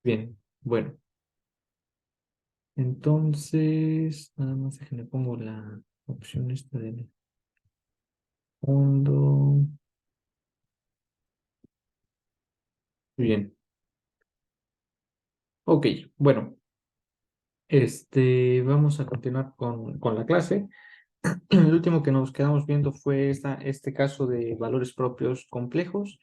Bien, bueno. Entonces, nada más déjenme pongo la opción esta del fondo. Bien. Ok, bueno. Vamos a continuar con la clase. El último que nos quedamos viendo fue este caso de valores propios complejos.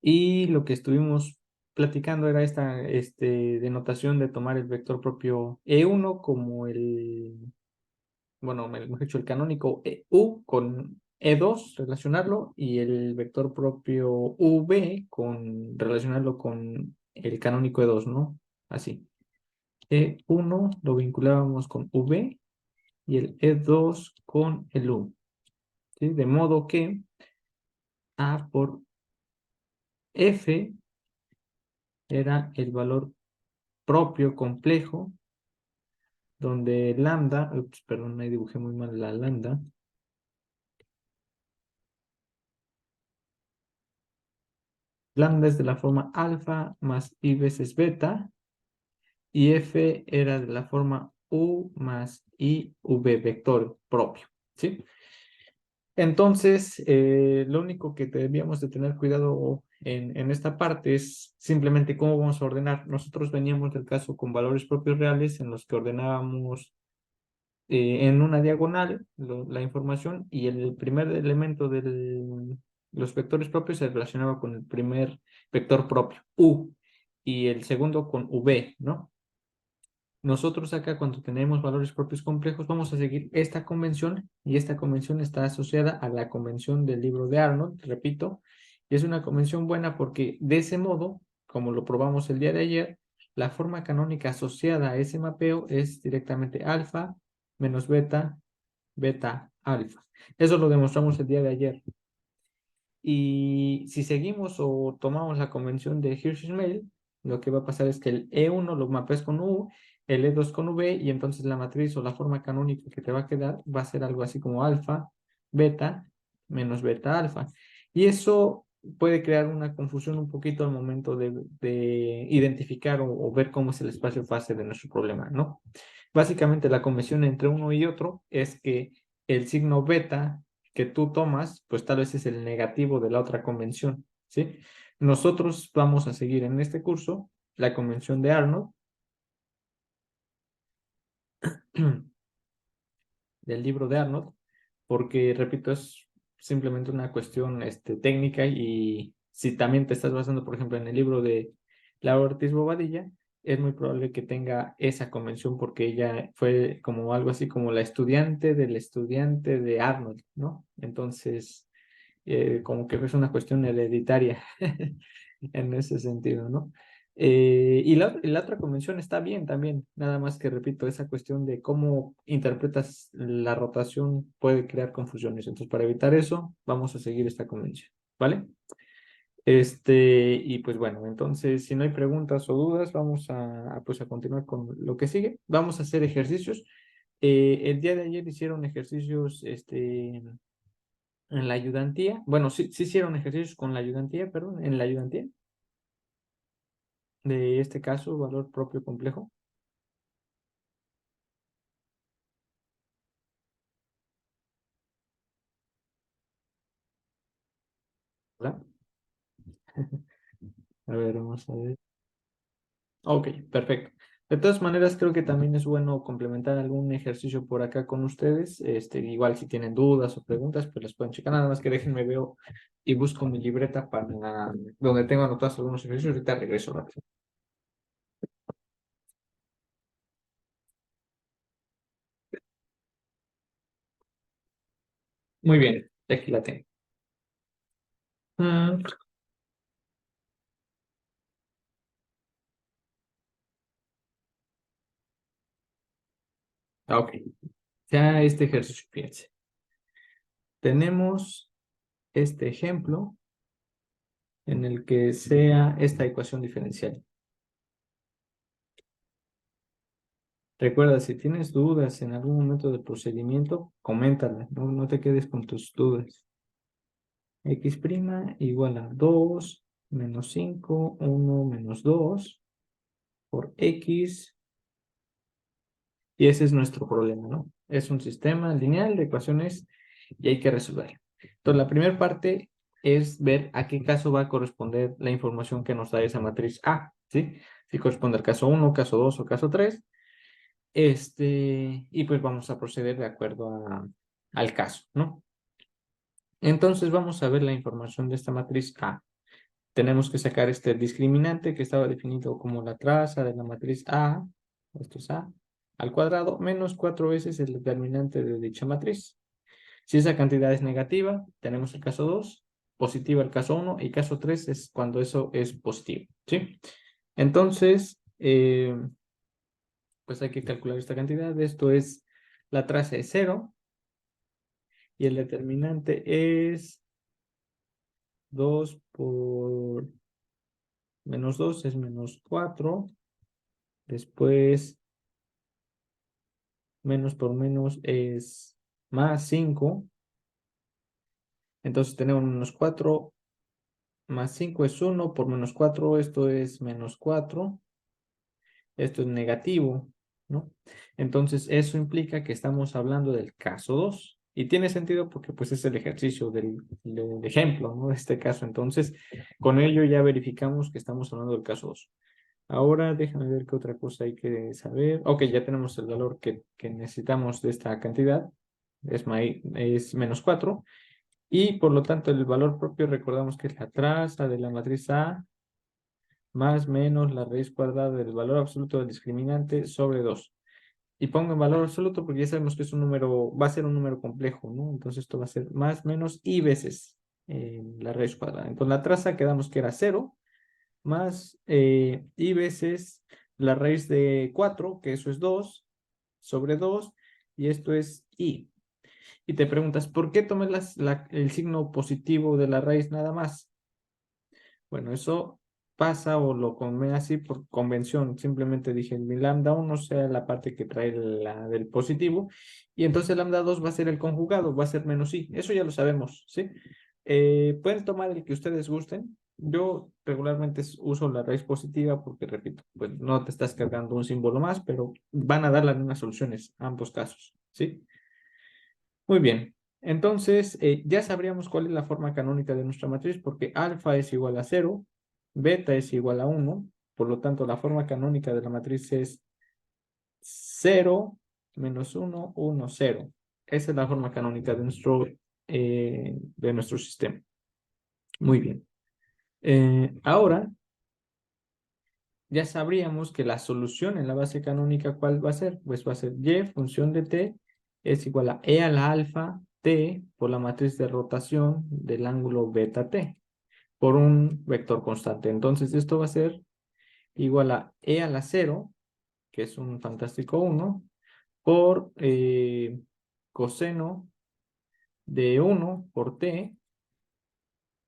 Y lo que estuvimos platicando era esta denotación de tomar el vector propio E1 como mejor dicho, el canónico U con E2, relacionarlo, y el vector propio V relacionarlo con el canónico E2, ¿no? Así. E1 lo vinculábamos con V y el E2 con el U, ¿sí? De modo que A por F era el valor propio complejo, donde lambda, perdón, ahí dibujé muy mal la lambda. Lambda es de la forma alfa más I veces beta, y F era de la forma U más I V vector propio, ¿sí? Entonces, lo único que debíamos de tener cuidado en esta parte es simplemente cómo vamos a ordenar. Nosotros veníamos del caso con valores propios reales en los que ordenábamos en una diagonal la información, y el primer elemento de los vectores propios se relacionaba con el primer vector propio, U, y el segundo con V, ¿no? Nosotros acá, cuando tenemos valores propios complejos, vamos a seguir esta convención, y esta convención está asociada a la convención del libro de Arnold, repito, y es una convención buena porque de ese modo, como lo probamos el día de ayer, la forma canónica asociada a ese mapeo es directamente alfa menos beta, beta, alfa. Eso lo demostramos el día de ayer. Y si seguimos o tomamos la convención de Hirschfeld, lo que va a pasar es que el E1 lo mapeas con U, el E2 con V, y entonces la matriz o la forma canónica que te va a quedar va a ser algo así como alfa, beta, menos beta, alfa. Y eso puede crear una confusión un poquito al momento de identificar o ver cómo es el espacio fase de nuestro problema, ¿no? Básicamente la convención entre uno y otro es que el signo beta que tú tomas, pues tal vez es el negativo de la otra convención, ¿sí? Nosotros vamos a seguir en este curso la convención de Arnold, del libro de Arnold, porque, repito, es simplemente una cuestión técnica, y si también te estás basando, por ejemplo, en el libro de Laura Ortiz Bobadilla, es muy probable que tenga esa convención porque ella fue como algo así como la estudiante del estudiante de Arnold, ¿no? Entonces, como que es una cuestión hereditaria en ese sentido, ¿no? Y la otra convención está bien también, nada más que, repito, esa cuestión de cómo interpretas la rotación puede crear confusiones. Entonces, para evitar eso, vamos a seguir esta convención, ¿vale? Y pues bueno, entonces, si no hay preguntas o dudas, vamos pues a continuar con lo que sigue. Vamos a hacer ejercicios. El día de ayer hicieron ejercicios, en la ayudantía. Bueno, sí hicieron ejercicios con la ayudantía, perdón, en la ayudantía de este caso, valor propio complejo. ¿Verdad? A ver, vamos a ver. Ok, perfecto. De todas maneras, creo que también es bueno complementar algún ejercicio por acá con ustedes. Igual si tienen dudas o preguntas, pues las pueden checar. Nada más que déjenme veo y busco mi libreta para donde tengo anotados algunos ejercicios. Ahorita regreso rápido. Muy bien, aquí la tengo. Ah, ok, ya este ejercicio, fíjense. Tenemos este ejemplo en el que sea esta ecuación diferencial. Recuerda, si tienes dudas en algún momento del procedimiento, coméntala, no te quedes con tus dudas. X' igual a 2 menos 5, 1 menos 2. por X. Y ese es nuestro problema, ¿no? Es un sistema lineal de ecuaciones y hay que resolverlo. Entonces, la primera parte es ver a qué caso va a corresponder la información que nos da esa matriz A, ¿sí? Si corresponde al caso 1, caso 2 o caso 3. Y pues vamos a proceder de acuerdo al caso, ¿no? Entonces vamos a ver la información de esta matriz A. Tenemos que sacar este discriminante que estaba definido como la traza de la matriz A, esto es A, al cuadrado, menos 4 veces el determinante de dicha matriz. Si esa cantidad es negativa, tenemos el caso 2, positiva el caso 1 y caso 3 es cuando eso es positivo, ¿sí? Entonces, pues hay que calcular esta cantidad. Esto es, la traza es 0 y el determinante es 2 por menos 2 es menos 4. Después, menos por menos es más 5. Entonces tenemos menos 4 más 5 es 1 por menos 4. Esto es menos 4. Esto es negativo, ¿no? Entonces eso implica que estamos hablando del caso 2. Y tiene sentido porque pues es el ejercicio del ejemplo, ¿no? De este caso. Entonces, con ello ya verificamos que estamos hablando del caso 2. Ahora déjame ver qué otra cosa hay que saber. Ok, ya tenemos el valor que necesitamos de esta cantidad. Es menos 4. Y por lo tanto el valor propio recordamos que es la traza de la matriz A más menos la raíz cuadrada del valor absoluto del discriminante sobre 2. Y pongo en valor absoluto porque ya sabemos que es un número, va a ser un número complejo, ¿no? Entonces esto va a ser más menos y veces la raíz cuadrada. Entonces la traza quedamos que era 0 más y veces la raíz de 4, que eso es 2, sobre 2, y esto es i. Y te preguntas, ¿por qué tomé el signo positivo de la raíz nada más? Bueno, eso pasa o lo tomé así por convención. Simplemente dije, mi lambda 1 sea la parte que trae la del positivo, y entonces lambda 2 va a ser el conjugado, va a ser menos i. Eso ya lo sabemos, ¿sí? Pueden tomar el que ustedes gusten. Yo regularmente uso la raíz positiva porque, repito, pues no te estás cargando un símbolo más, pero van a dar las mismas soluciones ambos casos, ¿sí? Muy bien. Entonces, ya sabríamos cuál es la forma canónica de nuestra matriz porque alfa es igual a 0, beta es igual a 1, por lo tanto, la forma canónica de la matriz es 0, menos 1, 1, 0. Esa es la forma canónica de nuestro sistema. Muy bien. Ahora, ya sabríamos que la solución en la base canónica, ¿cuál va a ser? Pues va a ser y función de t es igual a e a la alfa t por la matriz de rotación del ángulo beta t por un vector constante. Entonces esto va a ser igual a e a la 0, que es un fantástico 1, por coseno de 1 por t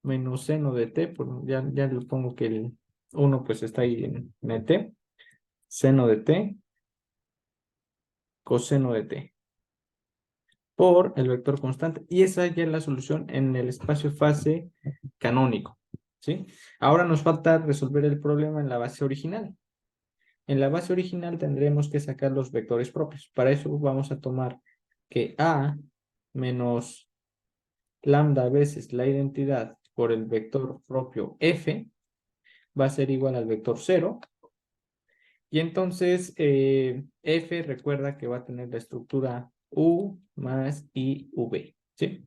menos seno de t, ya le pongo que el 1 pues está ahí en el t, seno de t, coseno de t, por el vector constante. Y esa ya es la solución en el espacio fase canónico, ¿sí? Ahora nos falta resolver el problema en la base original. En la base original tendremos que sacar los vectores propios. Para eso vamos a tomar que A menos lambda veces la identidad por el vector propio F va a ser igual al vector 0. Y entonces F recuerda que va a tener la estructura U más IV, ¿sí?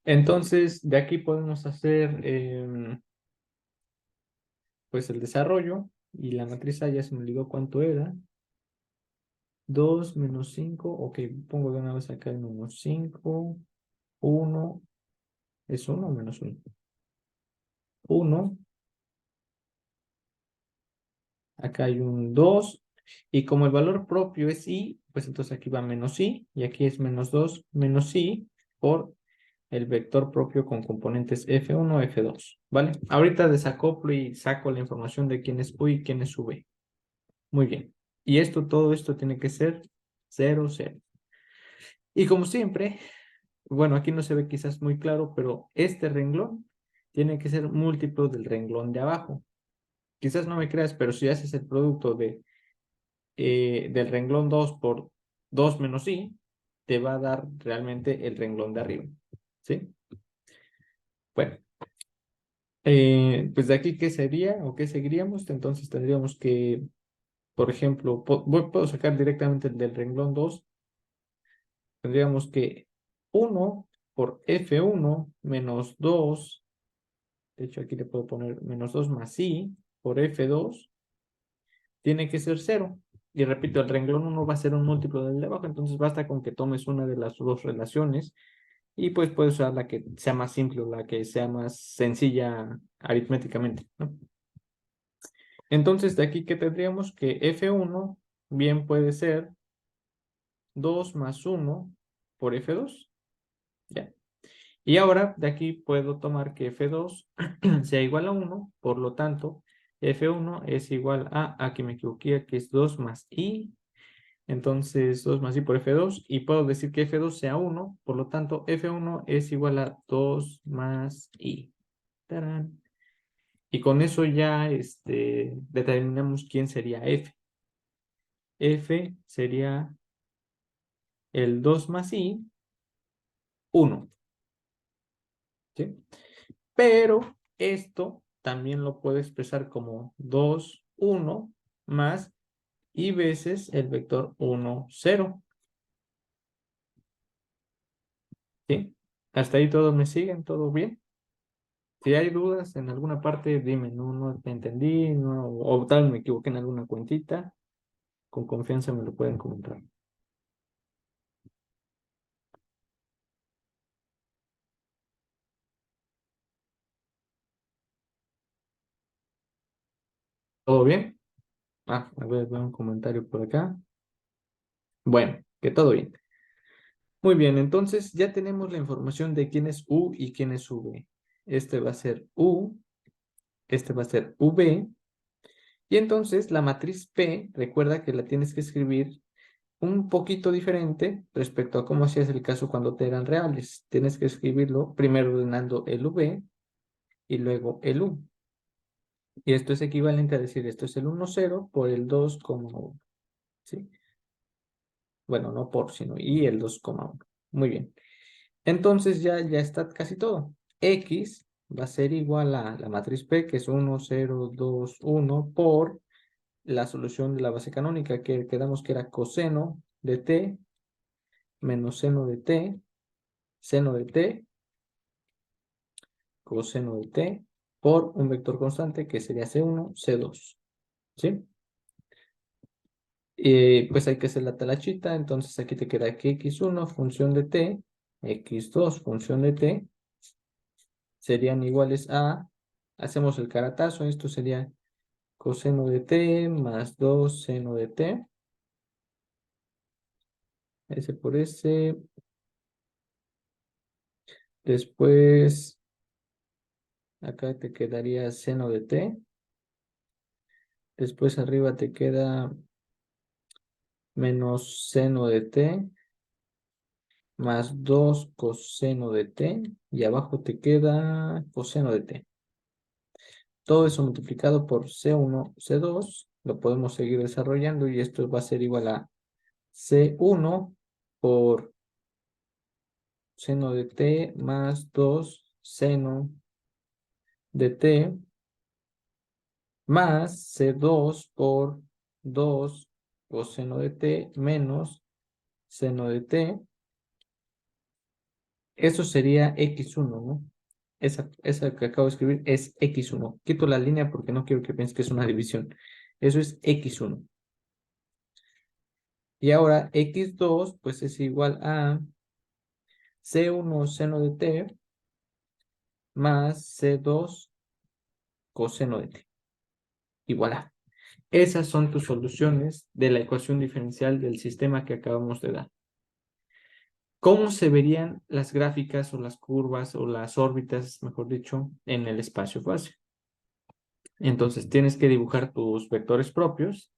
Entonces, de aquí podemos hacer pues el desarrollo y la matriz A ya se me olvidó cuánto era. 2 menos 5, ok, pongo de una vez acá el menos 5, 1, ¿es 1 o menos 1? 1, acá hay un 2, y como el valor propio es i, pues entonces aquí va menos i, y aquí es menos 2 menos i por el vector propio con componentes F1, F2, ¿vale? Ahorita desacoplo y saco la información de quién es U y quién es V. Muy bien. Y todo esto tiene que ser 0, 0. Y como siempre, bueno, aquí no se ve quizás muy claro, pero este renglón tiene que ser múltiplo del renglón de abajo. quizás no me creas, pero si haces el producto del renglón 2 por 2 menos i, te va a dar realmente el renglón de arriba. ¿Sí? Bueno, pues de aquí, ¿qué sería o qué seguiríamos? Entonces tendríamos que, por ejemplo, puedo sacar directamente el del renglón 2. Tendríamos que 1 por F1 menos 2, de hecho aquí le puedo poner menos 2 más i por F2, tiene que ser 0. Y repito, el renglón 1 va a ser un múltiplo del de abajo, entonces basta con que tomes una de las dos relaciones y pues puedes usar la que sea más simple o la que sea más sencilla aritméticamente, ¿no? Entonces de aquí que tendríamos que F1 bien puede ser 2 más 1 por F2, ¿ya? Y ahora de aquí puedo tomar que F2 sea igual a 1, por lo tanto, F1 es igual aquí me equivoqué, que es 2 más I, entonces 2 más I por F2, y puedo decir que F2 sea 1, por lo tanto, F1 es igual a 2 más I. ¡Tarán! Y con eso ya determinamos quién sería F. F sería el 2 más I, 1. ¿Sí? Pero esto también lo puedo expresar como 2, 1 más y veces el vector 1, 0. ¿Sí? Hasta ahí todos me siguen, todo bien. Si hay dudas en alguna parte, dime, no te entendí, no, o tal vez me equivoqué en alguna cuentita, con confianza me lo pueden comentar. ¿Todo bien? A ver, veo un comentario por acá. Bueno, que todo bien. Muy bien, entonces ya tenemos la información de quién es U y quién es V. Este va a ser U, este va a ser V. Y entonces la matriz P, recuerda que la tienes que escribir un poquito diferente respecto a cómo hacías el caso cuando te eran reales. Tienes que escribirlo primero ordenando el V y luego el U. Y esto es equivalente a decir esto es el 1, 0 por el 2, ¿sí? Bueno, no por, sino y el 2,1. Muy bien. Entonces ya está casi todo. X va a ser igual a la matriz P, que es 1, 0, 2, 1, por la solución de la base canónica, que quedamos que era coseno de t menos seno de t, coseno de t, por un vector constante que sería C1, C2. ¿Sí? Pues hay que hacer la talachita, entonces aquí te queda que x1 función de t, x2 función de t, serían iguales hacemos el caratazo, esto sería coseno de t más 2 seno de t, S por S, después acá te quedaría seno de t, después arriba te queda menos seno de t, más 2 coseno de t, y abajo te queda coseno de t. Todo eso multiplicado por C1, C2, lo podemos seguir desarrollando y esto va a ser igual a C1 por seno de t más 2 seno de t más C2 por 2 coseno de t menos seno de t. Eso sería x1, ¿no? Esa que acabo de escribir es x1. Quito la línea porque no quiero que pienses que es una división. Eso es x1. Y ahora x2 pues es igual a C1 seno de t más C2 coseno de t. Y voilà. Esas son tus soluciones de la ecuación diferencial del sistema que acabamos de dar. ¿Cómo se verían las gráficas o las curvas o las órbitas, mejor dicho, en el espacio-fase? Entonces tienes que dibujar tus vectores propios.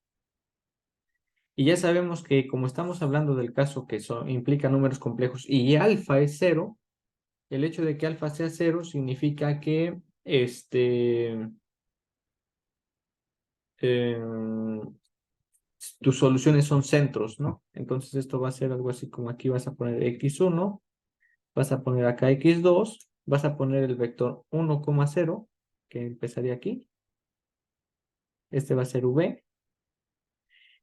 Y ya sabemos que como estamos hablando del caso que implica números complejos y alfa es 0, el hecho de que alfa sea 0 significa que tus soluciones son centros, ¿no? Entonces esto va a ser algo así como aquí vas a poner x1, vas a poner acá x2, vas a poner el vector 1,0, que empezaría aquí. Este va a ser v.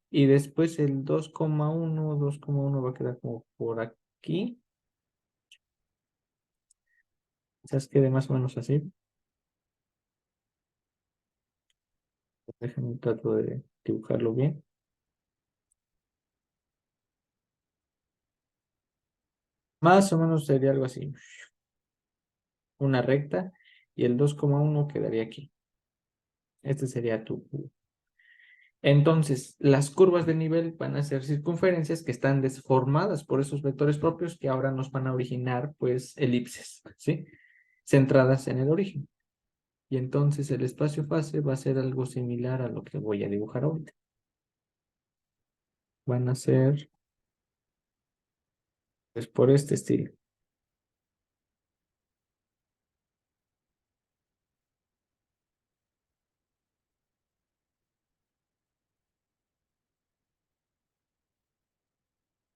Y después el 2,1 va a quedar como por aquí. Quizás quede más o menos así. Déjenme trato de dibujarlo bien. Más o menos sería algo así. Una recta y el 2,1 quedaría aquí. Este sería tu U. Entonces, las curvas de nivel van a ser circunferencias que están desformadas por esos vectores propios que ahora nos van a originar, pues, elipses, ¿sí? Centradas en el origen. Y entonces el espacio fase va a ser algo similar a lo que voy a dibujar ahorita. Van a ser, pues, por este estilo.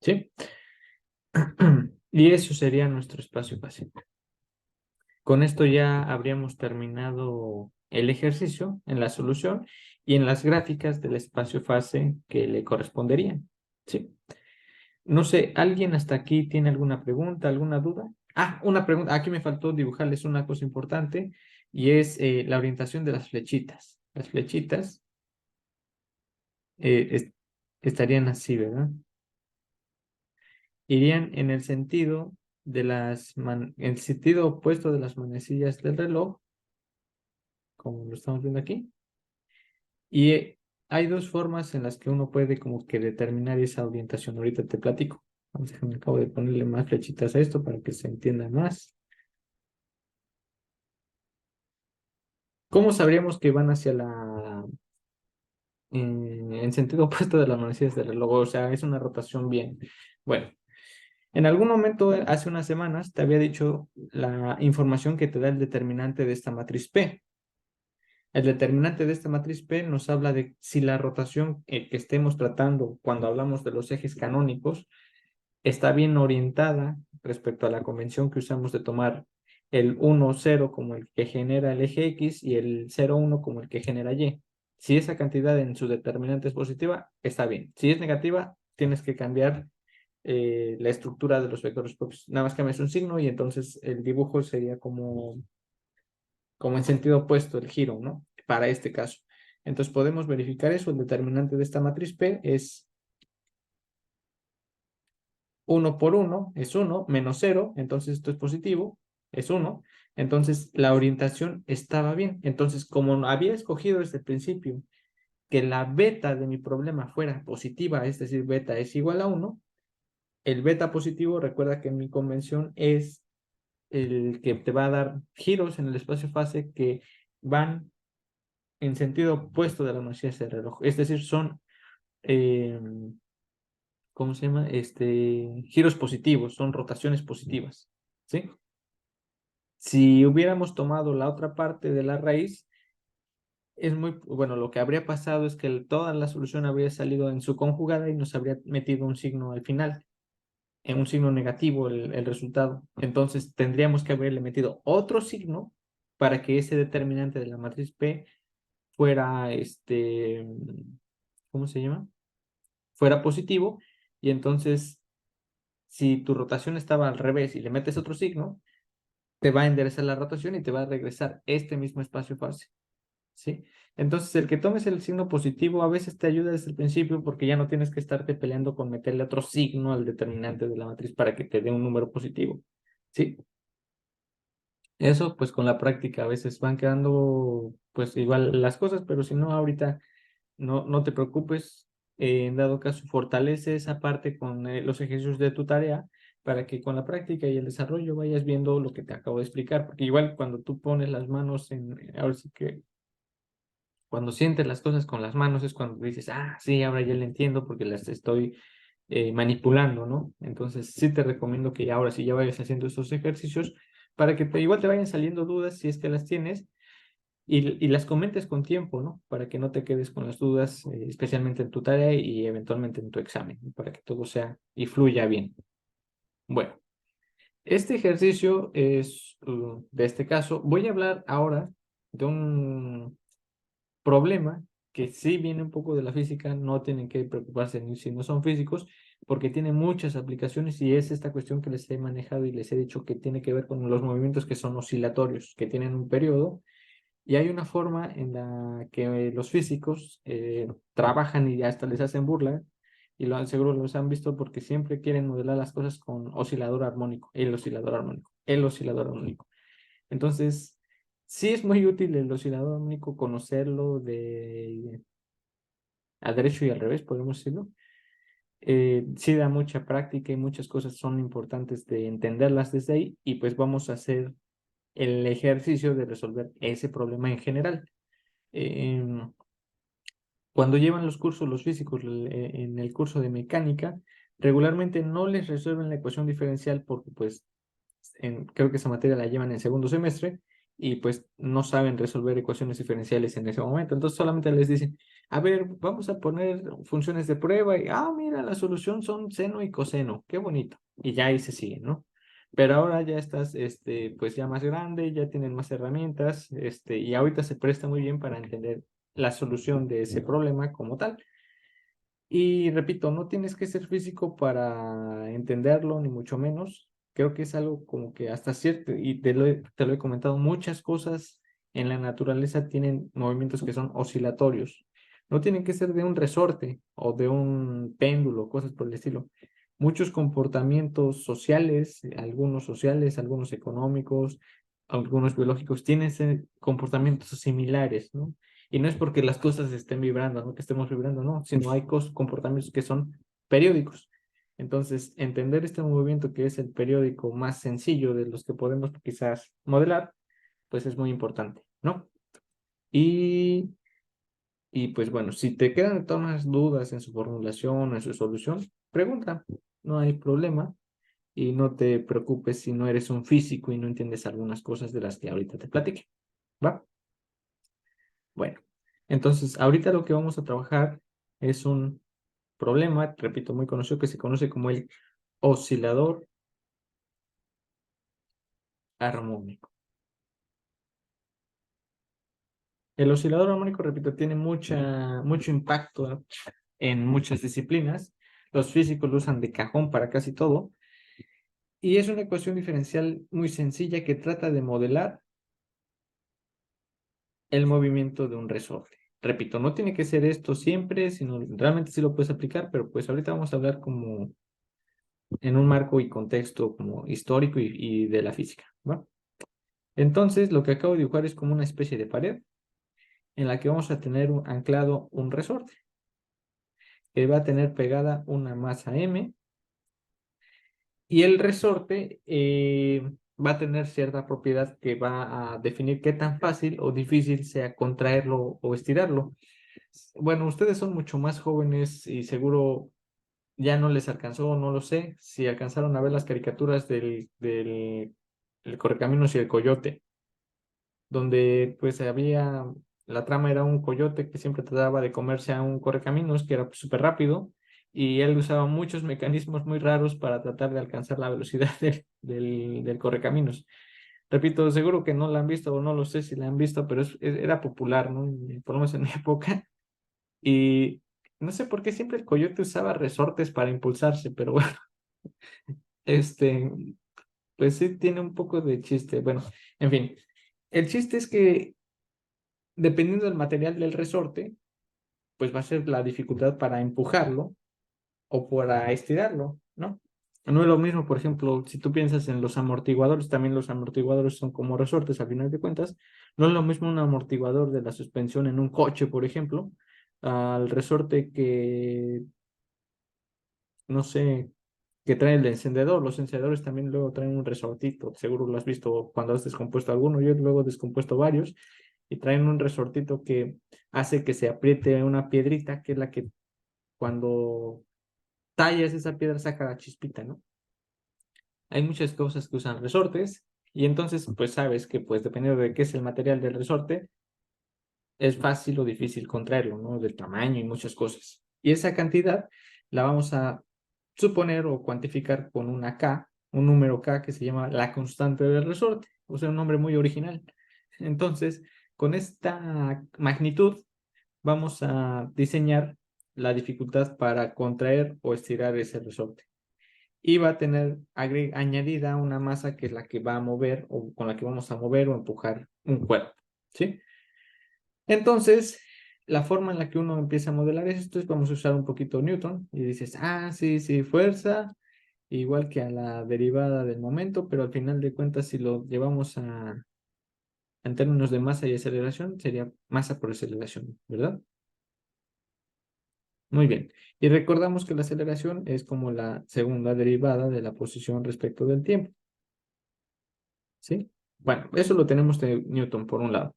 ¿Sí? Y eso sería nuestro espacio fase. Con esto ya habríamos terminado el ejercicio en la solución y en las gráficas del espacio fase que le corresponderían. ¿Sí? No sé, ¿alguien hasta aquí tiene alguna pregunta, alguna duda? Ah, una pregunta. Aquí me faltó dibujarles una cosa importante y es la orientación de las flechitas. Las flechitas estarían así, ¿verdad? Irían en el sentido de en el sentido opuesto de las manecillas del reloj, como lo estamos viendo aquí. Y hay dos formas en las que uno puede como que determinar esa orientación. Ahorita te platico. Vamos, déjame, acabo de ponerle más flechitas a esto para que se entienda más. ¿Cómo sabríamos que van hacia en sentido opuesto de las manecillas del reloj? O sea, es una rotación bien. Bueno, en algún momento, hace unas semanas, te había dicho la información que te da el determinante de esta matriz P. El determinante de esta matriz P nos habla de si la rotación que estemos tratando cuando hablamos de los ejes canónicos está bien orientada respecto a la convención que usamos de tomar el 1, 0 como el que genera el eje X y el 0, 1 como el que genera Y. Si esa cantidad en su determinante es positiva, está bien. Si es negativa, tienes que cambiar la estructura de los vectores propios. Nada más cambias un signo y entonces el dibujo sería como en sentido opuesto, el giro, ¿no? Para este caso. Entonces podemos verificar eso. El determinante de esta matriz P es 1 por 1 es 1, menos 0, entonces esto es positivo, es 1. Entonces la orientación estaba bien. Entonces, como había escogido desde el principio que la beta de mi problema fuera positiva, es decir, beta es igual a 1, el beta positivo, recuerda que mi convención es el que te va a dar giros en el espacio fase que van en sentido opuesto de la velocidad del reloj. Es decir, son, eh, ¿cómo se llama? Giros positivos, son rotaciones positivas. ¿Sí? Si hubiéramos tomado la otra parte de la raíz, es muy, bueno, lo que habría pasado es que toda la solución habría salido en su conjugada y nos habría metido un signo al final, en un signo negativo el resultado. Entonces tendríamos que haberle metido otro signo para que ese determinante de la matriz P fuera, ¿cómo se llama? Fuera positivo. Y entonces, si tu rotación estaba al revés y le metes otro signo, te va a enderezar la rotación y te va a regresar este mismo espacio fase. ¿Sí? Entonces, el que tomes el signo positivo a veces te ayuda desde el principio porque ya no tienes que estarte peleando con meterle otro signo al determinante de la matriz para que te dé un número positivo. ¿Sí? Eso, pues con la práctica a veces van quedando, pues igual las cosas, pero si no, ahorita no te preocupes. En dado caso, fortalece esa parte con los ejercicios de tu tarea para que con la práctica y el desarrollo vayas viendo lo que te acabo de explicar. Porque igual cuando tú pones las manos ahora sí que cuando sientes las cosas con las manos es cuando dices, ah, sí, ahora ya le entiendo porque las estoy manipulando, ¿no? Entonces sí te recomiendo que ahora sí ya vayas haciendo estos ejercicios para que igual te vayan saliendo dudas si es que las tienes y las comentes con tiempo, ¿no? Para que no te quedes con las dudas, especialmente en tu tarea y eventualmente en tu examen, ¿no? Para que todo sea y fluya bien. Bueno, este ejercicio es de este caso. Voy a hablar ahora de un problema que sí viene un poco de la física, no tienen que preocuparse ni si no son físicos, porque tiene muchas aplicaciones y es esta cuestión que les he manejado y les he dicho que tiene que ver con los movimientos que son oscilatorios, que tienen un periodo, y hay una forma en la que los físicos trabajan y hasta les hacen burla, y seguro los han visto porque siempre quieren modelar las cosas con oscilador armónico, el oscilador armónico, el oscilador armónico. Entonces, sí es muy útil el oscilador armónico conocerlo de a derecho y al revés, podemos decirlo. Sí da mucha práctica y muchas cosas son importantes de entenderlas desde ahí y pues vamos a hacer el ejercicio de resolver ese problema en general. Em, Cuando llevan los cursos los físicos en el curso de mecánica, regularmente no les resuelven la ecuación diferencial porque pues creo que esa materia la llevan en segundo semestre y pues no saben resolver ecuaciones diferenciales en ese momento. Entonces solamente les dicen, a ver, vamos a poner funciones de prueba y, mira, la solución son seno y coseno, qué bonito. Y ya ahí se siguen, ¿no? Pero ahora ya estás, pues ya más grande, ya tienen más herramientas, y ahorita se presta muy bien para entender la solución de ese problema como tal. Y repito, no tienes que ser físico para entenderlo, ni mucho menos. Creo que es algo como que hasta cierto, y te lo he comentado, muchas cosas en la naturaleza tienen movimientos que son oscilatorios. No tienen que ser de un resorte o de un péndulo, cosas por el estilo. Muchos comportamientos sociales, algunos económicos, algunos biológicos, tienen comportamientos similares, ¿no? Y no es porque las cosas estén vibrando, no que estemos vibrando, no, sino hay comportamientos que son periódicos. Entonces, entender este movimiento que es el periódico más sencillo de los que podemos quizás modelar, pues es muy importante, ¿no? Y, y pues bueno, si te quedan todas dudas en su formulación o en su solución, pregunta, no hay problema. Y no te preocupes si no eres un físico y no entiendes algunas cosas de las que ahorita te platiqué, ¿va? Bueno, entonces ahorita lo que vamos a trabajar es un problema, repito, muy conocido que se conoce como el oscilador armónico. El oscilador armónico, repito, tiene mucho impacto en muchas disciplinas. Los físicos lo usan de cajón para casi todo. Y es una ecuación diferencial muy sencilla que trata de modelar el movimiento de un resorte. Repito, no tiene que ser esto siempre, sino realmente sí lo puedes aplicar, pero pues ahorita vamos a hablar como en un marco y contexto como histórico y de la física, ¿va? Entonces, lo que acabo de dibujar es como una especie de pared en la que vamos a tener anclado un resorte que va a tener pegada una masa M y el resorte va a tener cierta propiedad que va a definir qué tan fácil o difícil sea contraerlo o estirarlo. Bueno, ustedes son mucho más jóvenes y seguro ya no les alcanzó, no lo sé, si alcanzaron a ver las caricaturas del el Correcaminos y el Coyote, donde pues la trama era un coyote que siempre trataba de comerse a un correcaminos que era súper rápido y él usaba muchos mecanismos muy raros para tratar de alcanzar la velocidad del correcaminos. Repito, seguro que no la han visto o no lo sé si la han visto, pero era popular, ¿no? Por lo menos en mi época. Y no sé por qué siempre el coyote usaba resortes para impulsarse, pero bueno, este, pues sí tiene un poco de chiste. Bueno, en fin, el chiste es que dependiendo del material del resorte, pues va a ser la dificultad para empujarlo o para estirarlo, ¿no? No es lo mismo, por ejemplo, si tú piensas en los amortiguadores, también los amortiguadores son como resortes a final de cuentas. No es lo mismo un amortiguador de la suspensión en un coche, por ejemplo, al resorte que, no sé, que trae el encendedor. Los encendedores también luego traen un resortito. Seguro lo has visto cuando has descompuesto alguno. Yo luego he descompuesto varios y traen un resortito que hace que se apriete una piedrita, que es la que cuando tallas esa piedra saca la chispita, ¿no? Hay muchas cosas que usan resortes y entonces pues sabes que pues dependiendo de qué es el material del resorte, es fácil o difícil contraerlo, ¿no? Del tamaño y muchas cosas. Y esa cantidad la vamos a suponer o cuantificar con una K, un número K que se llama la constante del resorte, o sea, un nombre muy original. Entonces, con esta magnitud vamos a diseñar la dificultad para contraer o estirar ese resorte. Y va a tener añadida una masa que es la que va a mover o con la que vamos a mover o empujar un cuerpo, ¿sí? Entonces, la forma en la que uno empieza a modelar esto es vamos a usar un poquito Newton y dices, ah, sí, sí, fuerza, igual que a la derivada del momento, pero al final de cuentas, si lo llevamos en términos de masa y aceleración, sería masa por aceleración, ¿verdad? Muy bien. Y recordamos que la aceleración es como la segunda derivada de la posición respecto del tiempo, ¿sí? Bueno, eso lo tenemos de Newton por un lado.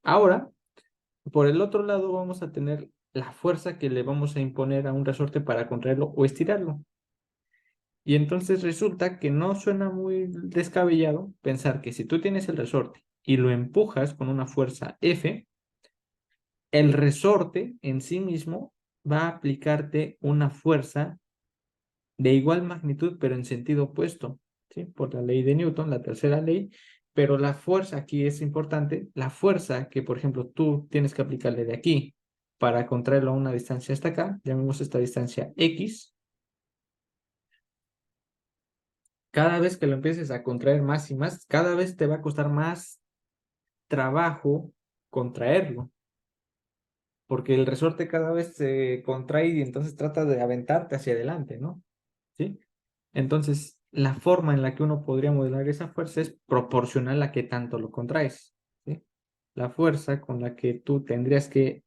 Ahora, por el otro lado, vamos a tener la fuerza que le vamos a imponer a un resorte para contraerlo o estirarlo. Y entonces resulta que no suena muy descabellado pensar que si tú tienes el resorte y lo empujas con una fuerza F, el resorte en sí mismo va a aplicarte una fuerza de igual magnitud, pero en sentido opuesto, ¿sí? Por la ley de Newton, la tercera ley, pero la fuerza aquí es importante, la fuerza que, por ejemplo, tú tienes que aplicarle de aquí para contraerlo a una distancia hasta acá, llamemos esta distancia X, cada vez que lo empieces a contraer más y más, cada vez te va a costar más trabajo contraerlo, porque el resorte cada vez se contrae y entonces trata de aventarte hacia adelante, ¿no? ¿Sí? Entonces, la forma en la que uno podría modelar esa fuerza es proporcional a qué tanto lo contraes, ¿sí? La fuerza con la que tú tendrías que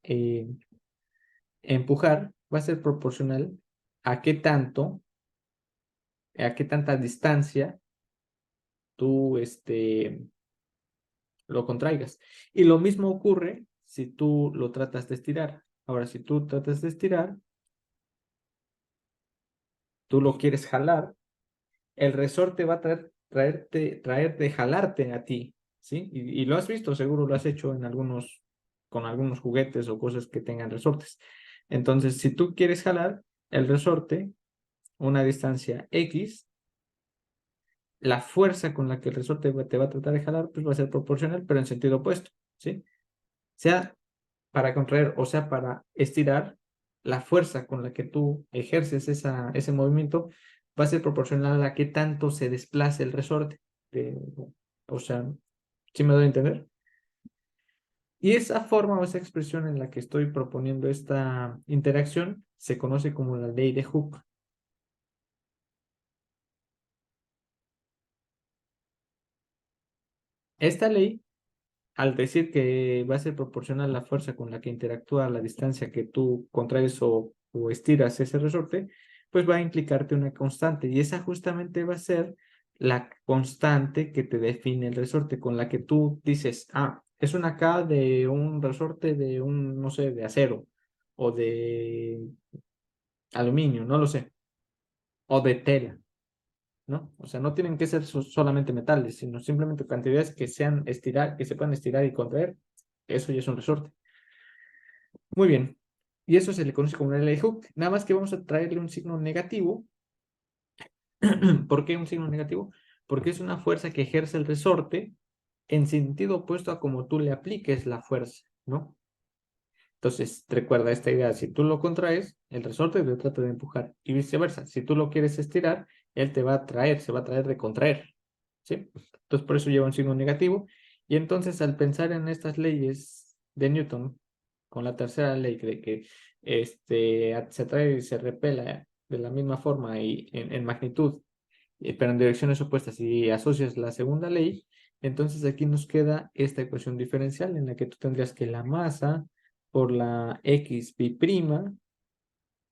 empujar va a ser proporcional a qué tanto, a qué tanta distancia tú lo contraigas. Y lo mismo ocurre si tú lo tratas de estirar. Ahora, si tú tratas de estirar, tú lo quieres jalar, el resorte va a traerte, jalarte a ti, ¿sí? Y lo has visto, seguro lo has hecho en con algunos juguetes o cosas que tengan resortes. Entonces, si tú quieres jalar el resorte, una distancia X, la fuerza con la que el resorte te va a tratar de jalar, pues va a ser proporcional, pero en sentido opuesto, ¿sí? Sea para contraer o sea para estirar, la fuerza con la que tú ejerces ese movimiento va a ser proporcional a qué tanto se desplace el resorte. O sea, ¿sí me doy a entender? Y esa forma o esa expresión en la que estoy proponiendo esta interacción se conoce como la ley de Hooke. Esta ley, al decir que va a ser proporcional la fuerza con la que interactúa la distancia que tú contraes o estiras ese resorte, pues va a implicarte una constante y esa justamente va a ser la constante que te define el resorte, con la que tú dices, ah, es una K de un resorte de un, no sé, de acero o de aluminio, no lo sé, o de tela, ¿no? O sea, no tienen que ser solamente metales, sino simplemente cantidades que sean estirar, que se puedan estirar y contraer. Eso ya es un resorte. Muy bien. Y eso se le conoce como una ley de Hooke. Nada más que vamos a traerle un signo negativo. ¿Por qué un signo negativo? Porque es una fuerza que ejerce el resorte en sentido opuesto a como tú le apliques la fuerza, ¿no? Entonces, recuerda esta idea, si tú lo contraes, el resorte te trata de empujar y viceversa. Si tú lo quieres estirar, él te va a traer, se va a traer de contraer, ¿sí? Entonces, por eso lleva un signo negativo. Y entonces, al pensar en estas leyes de Newton, con la tercera ley de que se atrae y se repela de la misma forma y en magnitud, pero en direcciones opuestas, y asocias la segunda ley, entonces aquí nos queda esta ecuación diferencial en la que tú tendrías que la masa por la x prima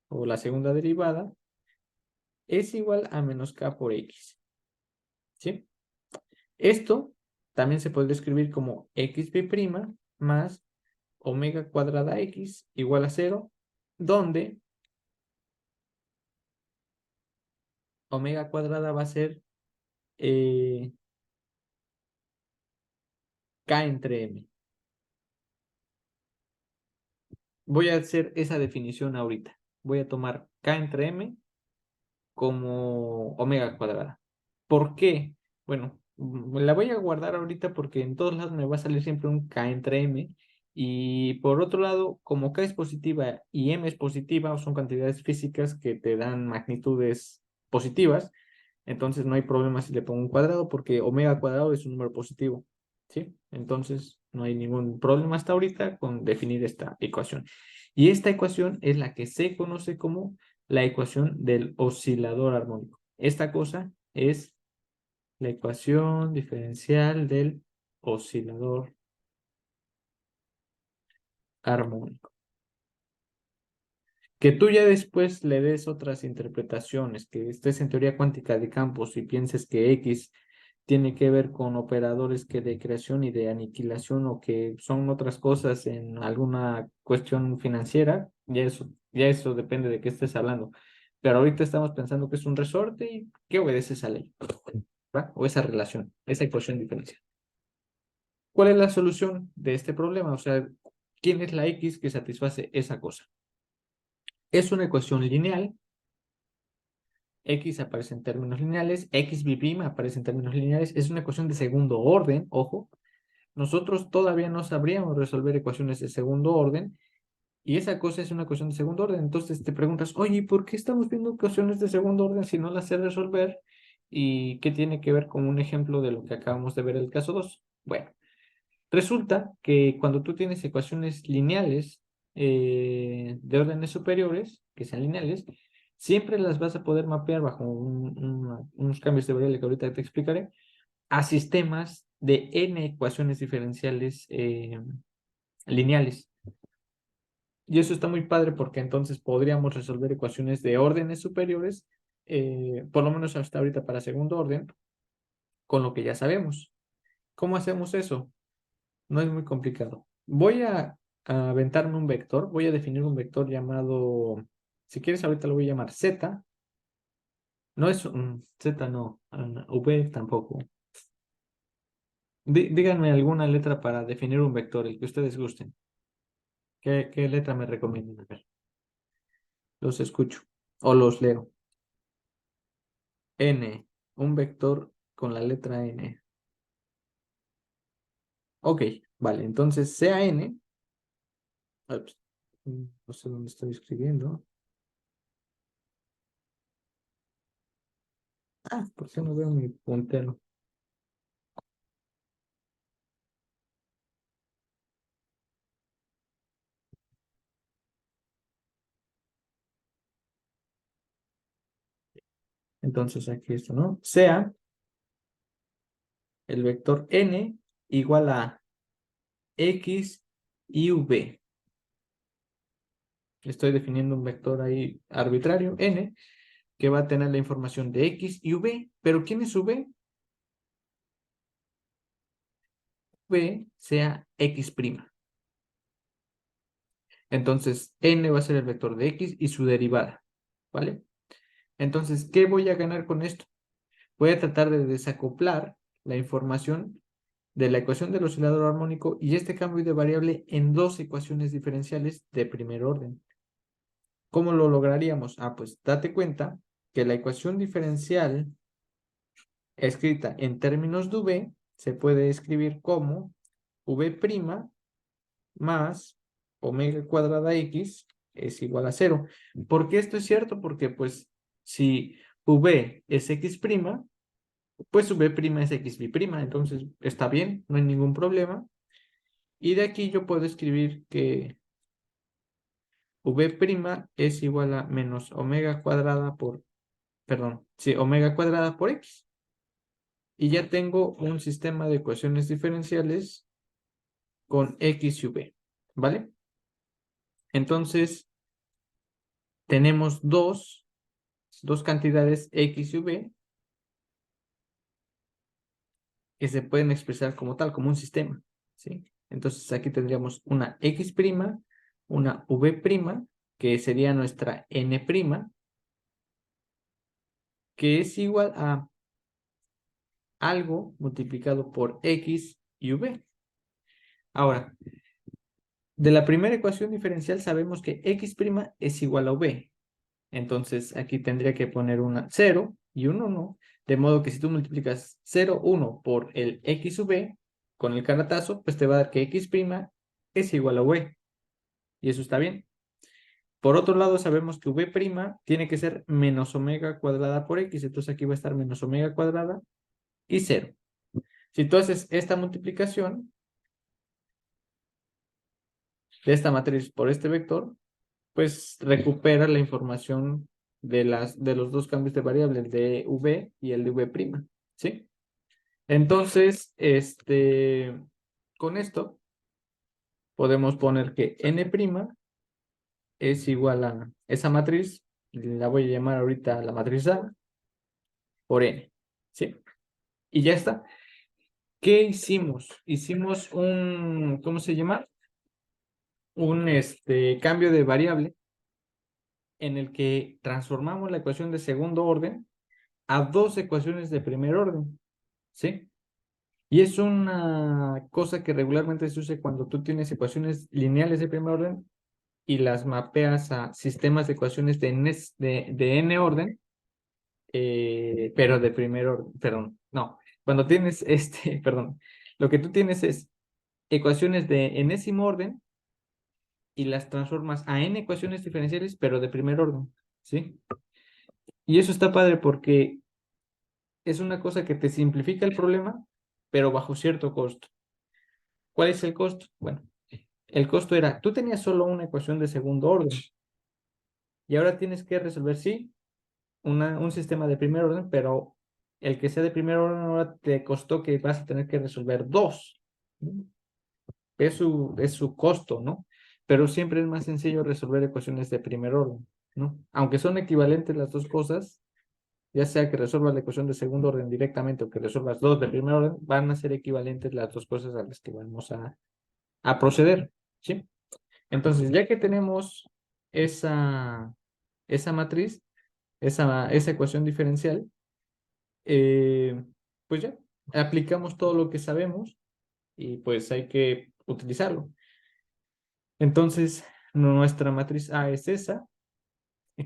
o la segunda derivada es igual a menos k por x, ¿sí? Esto también se puede escribir como x prima más omega cuadrada x igual a 0, donde omega cuadrada va a ser eh, k entre m. voy a hacer esa definición ahorita. Voy a tomar K entre M como omega cuadrada. ¿Por qué? Bueno, la voy a guardar ahorita porque en todos lados me va a salir siempre un K entre M. Y por otro lado, como K es positiva y M es positiva, son cantidades físicas que te dan magnitudes positivas, entonces no hay problema si le pongo un cuadrado porque omega cuadrado es un número positivo, ¿sí? Entonces no hay ningún problema hasta ahorita con definir esta ecuación. Y esta ecuación es la que se conoce como la ecuación del oscilador armónico. Esta cosa es la ecuación diferencial del oscilador armónico. Que tú ya después le des otras interpretaciones, que estés en teoría cuántica de campos y pienses que X tiene que ver con operadores que de creación y de aniquilación o que son otras cosas en alguna cuestión financiera, ya eso depende de qué estés hablando. Pero ahorita estamos pensando que es un resorte y que obedece esa ley, ¿va? O esa relación, esa ecuación diferencial. ¿Cuál es la solución de este problema? O sea, ¿quién es la X que satisface esa cosa? Es una ecuación lineal. X aparece en términos lineales, X B' aparece en términos lineales, es una ecuación de segundo orden, ojo. Nosotros todavía no sabríamos resolver ecuaciones de segundo orden y esa cosa es una ecuación de segundo orden. Entonces te preguntas, oye, ¿por qué estamos viendo ecuaciones de segundo orden si no las sé resolver? ¿Y qué tiene que ver con un ejemplo de lo que acabamos de ver en el caso 2? Bueno, resulta que cuando tú tienes ecuaciones lineales de órdenes superiores, que sean lineales, siempre las vas a poder mapear bajo unos cambios de variable que ahorita te explicaré, a sistemas de n ecuaciones diferenciales lineales. Y eso está muy padre porque entonces podríamos resolver ecuaciones de órdenes superiores, por lo menos hasta ahorita para segundo orden, con lo que ya sabemos. ¿Cómo hacemos eso? No es muy complicado. Voy a aventarme un vector, voy a definir un vector llamado, si quieres ahorita lo voy a llamar Z, no es un Z, no, V tampoco. Díganme alguna letra para definir un vector, el que ustedes gusten. ¿Qué letra me recomiendan? A ver, los escucho o los leo. N, un vector con la letra N. Ok, vale, entonces sea N, ups, no sé dónde estoy escribiendo. ¿Por qué no veo mi puntero? Entonces aquí esto, ¿no? Sea el vector n igual a x y v. Estoy definiendo un vector ahí arbitrario, n, que va a tener la información de x y v. ¿Pero quién es v? V sea x'. Entonces, n va a ser el vector de x y su derivada, ¿vale? Entonces, ¿qué voy a ganar con esto? Voy a tratar de desacoplar la información de la ecuación del oscilador armónico y este cambio de variable en dos ecuaciones diferenciales de primer orden. ¿Cómo lo lograríamos? Pues date cuenta que la ecuación diferencial escrita en términos de v se puede escribir como v' más omega cuadrada x es igual a 0. ¿Por qué esto es cierto? Porque pues si v es x', pues v' es x'b', entonces está bien, no hay ningún problema. Y de aquí yo puedo escribir que v' es igual a menos omega cuadrada por, perdón, sí, omega cuadrada por x. Y ya tengo un sistema de ecuaciones diferenciales con x y v, ¿vale? Entonces, tenemos dos cantidades x y v que se pueden expresar como tal, como un sistema, ¿sí? Entonces, aquí tendríamos una x', una v', que sería nuestra n', que es igual a algo multiplicado por x y v. Ahora, De la primera ecuación diferencial sabemos que x' es igual a v. Entonces aquí tendría que poner una 0 y un 1. De modo que si tú multiplicas 0, 1 por el xv con el caratazo, pues te va a dar que x' es igual a v. Y eso está bien. Por otro lado, sabemos que v' tiene que ser menos omega cuadrada por x. Entonces aquí va a estar menos omega cuadrada y 0. Si tú haces esta multiplicación de esta matriz por este vector, pues recupera la información de los dos cambios de variable, el de v y el de v', ¿sí? Entonces, con esto podemos poner que n' es igual a esa matriz, la voy a llamar ahorita la matriz A, por n, ¿sí? Y ya está. ¿Qué hicimos? Hicimos un, ¿cómo se llama? Un cambio de variable en el que transformamos la ecuación de segundo orden a dos ecuaciones de primer orden, ¿sí? Y es una cosa que regularmente se usa cuando tú tienes ecuaciones lineales de primer orden y las mapeas a sistemas de ecuaciones de n orden, pero de primer orden, perdón, no, cuando tienes perdón, lo que tú tienes es ecuaciones de enésimo orden y las transformas a n ecuaciones diferenciales, pero de primer orden, ¿sí? Y eso está padre porque es una cosa que te simplifica el problema, pero bajo cierto costo. ¿Cuál es el costo? Bueno, el costo era, tú tenías solo una ecuación de segundo orden y ahora tienes que resolver, sí, un sistema de primer orden, pero el que sea de primer orden ahora te costó que vas a tener que resolver dos. Es su costo, ¿no? Pero siempre es más sencillo resolver ecuaciones de primer orden, ¿no? Aunque son equivalentes las dos cosas, ya sea que resuelvas la ecuación de segundo orden directamente o que resuelvas dos de primer orden, van a ser equivalentes las dos cosas a las que vamos a proceder, ¿sí? Entonces, ya que tenemos esa matriz, esa ecuación diferencial, pues ya, aplicamos todo lo que sabemos y pues hay que utilizarlo. Entonces, nuestra matriz A es esa.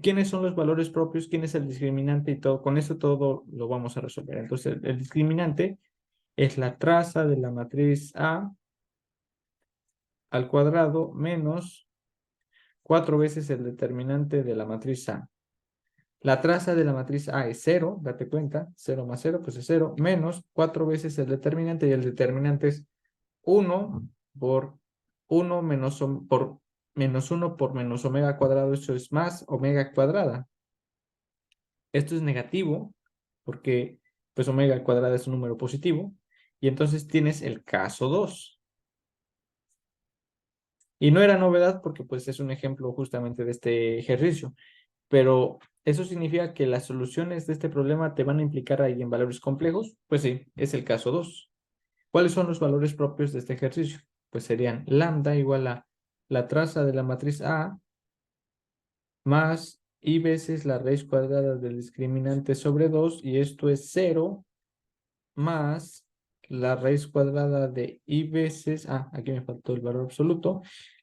¿Quiénes son los valores propios? ¿Quién es el discriminante? Y todo, con eso todo lo vamos a resolver. Entonces, el discriminante es la traza de la matriz A al cuadrado menos 4 veces el determinante de la matriz A. La traza de la matriz A es 0, date cuenta, 0 más 0, pues es 0, menos 4 veces el determinante, y el determinante es 1 por 1 por menos 1 por menos omega cuadrado, eso es más omega cuadrada. Esto es negativo, porque pues omega cuadrada es un número positivo, y entonces tienes el caso 2. Y no era novedad porque pues es un ejemplo justamente de este ejercicio. Pero ¿eso significa que las soluciones de este problema te van a implicar ahí en valores complejos? Pues sí, es el caso 2. ¿Cuáles son los valores propios de este ejercicio? Pues serían lambda igual a la traza de la matriz A más i veces la raíz cuadrada del discriminante sobre 2, y esto es 0 más la raíz cuadrada de i veces, aquí me faltó el valor absoluto,